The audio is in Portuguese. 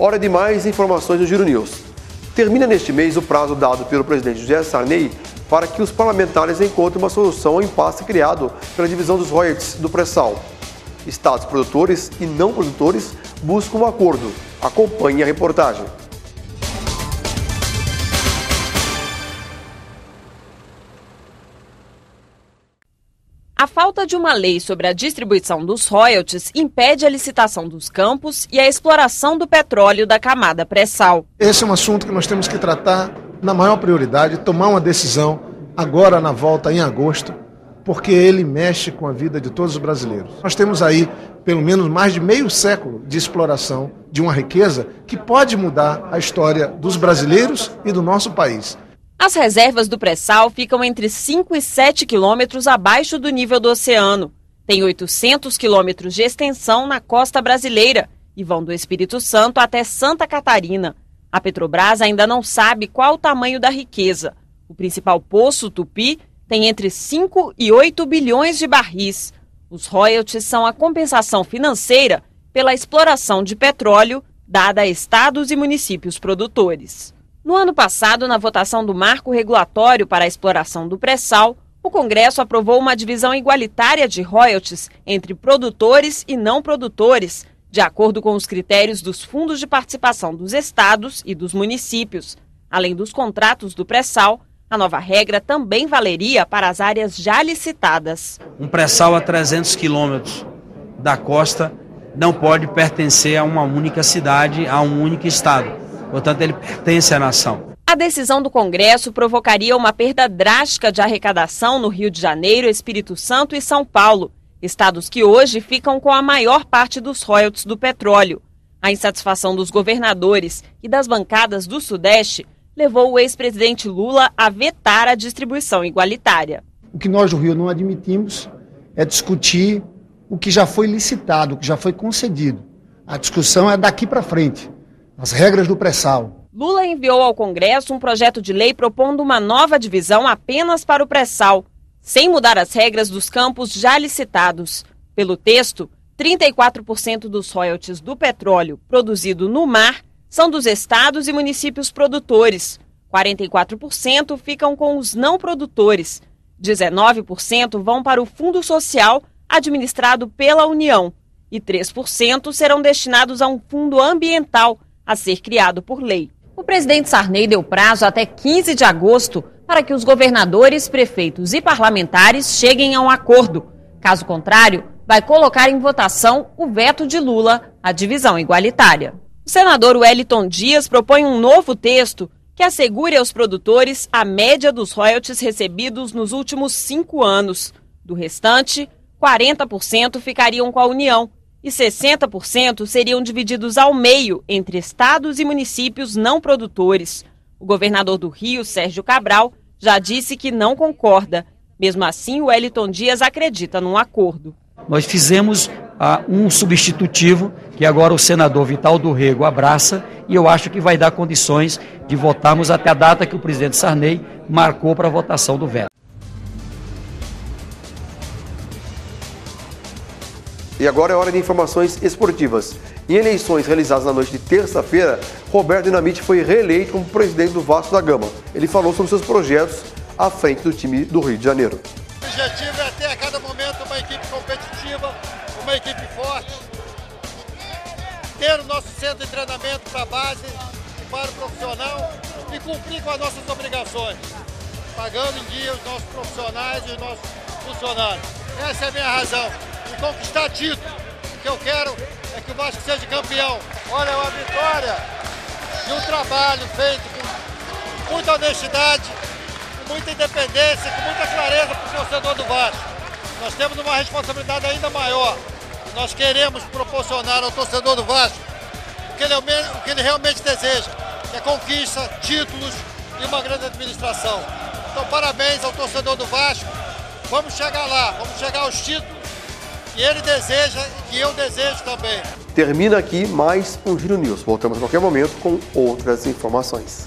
Hora de mais informações do Giro News. Termina neste mês o prazo dado pelo presidente José Sarney para que os parlamentares encontrem uma solução ao impasse criado pela divisão dos royalties do pré-sal. Estados produtores e não produtores buscam um acordo. Acompanhe a reportagem. A falta de uma lei sobre a distribuição dos royalties impede a licitação dos campos e a exploração do petróleo da camada pré-sal. Esse é um assunto que nós temos que tratar na maior prioridade, tomar uma decisão agora na volta em agosto, porque ele mexe com a vida de todos os brasileiros. Nós temos aí pelo menos mais de meio século de exploração de uma riqueza que pode mudar a história dos brasileiros e do nosso país. As reservas do pré-sal ficam entre 5 e 7 quilômetros abaixo do nível do oceano. Tem 800 quilômetros de extensão na costa brasileira e vão do Espírito Santo até Santa Catarina. A Petrobras ainda não sabe qual o tamanho da riqueza. O principal poço, Tupi, tem entre 5 e 8 bilhões de barris. Os royalties são a compensação financeira pela exploração de petróleo dada a estados e municípios produtores. No ano passado, na votação do marco regulatório para a exploração do pré-sal, o Congresso aprovou uma divisão igualitária de royalties entre produtores e não produtores, de acordo com os critérios dos fundos de participação dos estados e dos municípios. Além dos contratos do pré-sal, a nova regra também valeria para as áreas já licitadas. Um pré-sal a 300 quilômetros da costa não pode pertencer a uma única cidade, a um único estado. Portanto, ele pertence à nação. A decisão do Congresso provocaria uma perda drástica de arrecadação no Rio de Janeiro, Espírito Santo e São Paulo, estados que hoje ficam com a maior parte dos royalties do petróleo. A insatisfação dos governadores e das bancadas do Sudeste levou o ex-presidente Lula a vetar a distribuição igualitária. O que nós do Rio não admitimos é discutir o que já foi licitado, o que já foi concedido. A discussão é daqui para frente. As regras do pré-sal. Lula enviou ao Congresso um projeto de lei propondo uma nova divisão apenas para o pré-sal, sem mudar as regras dos campos já licitados. Pelo texto, 34% dos royalties do petróleo produzido no mar são dos estados e municípios produtores. 44% ficam com os não produtores. 19% vão para o Fundo Social, administrado pela União. E 3% serão destinados a um fundo ambiental, a ser criado por lei. O presidente Sarney deu prazo até 15 de agosto para que os governadores, prefeitos e parlamentares cheguem a um acordo. Caso contrário, vai colocar em votação o veto de Lula à divisão igualitária. O senador Wellington Dias propõe um novo texto que assegure aos produtores a média dos royalties recebidos nos últimos 5 anos. Do restante, 40% ficariam com a União e 60% seriam divididos ao meio entre estados e municípios não produtores. O governador do Rio, Sérgio Cabral, já disse que não concorda. Mesmo assim, o Wellington Dias acredita num acordo. Nós fizemos um substitutivo que agora o senador Vital do Rego abraça e eu acho que vai dar condições de votarmos até a data que o presidente Sarney marcou para a votação do veto. E agora é hora de informações esportivas. Em eleições realizadas na noite de terça-feira, Roberto Dinamite foi reeleito como presidente do Vasco da Gama. Ele falou sobre seus projetos à frente do time do Rio de Janeiro. O objetivo é ter a cada momento uma equipe competitiva, uma equipe forte, ter o nosso centro de treinamento para a base e para o profissional e cumprir com as nossas obrigações, pagando em dia os nossos profissionais e os nossos funcionários. Essa é a minha razão. E conquistar título. O que eu quero é que o Vasco seja campeão. Olha, é uma vitória de um trabalho feito com muita honestidade, com muita independência, com muita clareza para o torcedor do Vasco. Nós temos uma responsabilidade ainda maior. Nós queremos proporcionar ao torcedor do Vasco o que ele realmente deseja, que é conquista, títulos e uma grande administração. Então, parabéns ao torcedor do Vasco. Vamos chegar lá, vamos chegar aos títulos que ele deseja e que eu desejo também. Termina aqui mais um Giro News. Voltamos a qualquer momento com outras informações.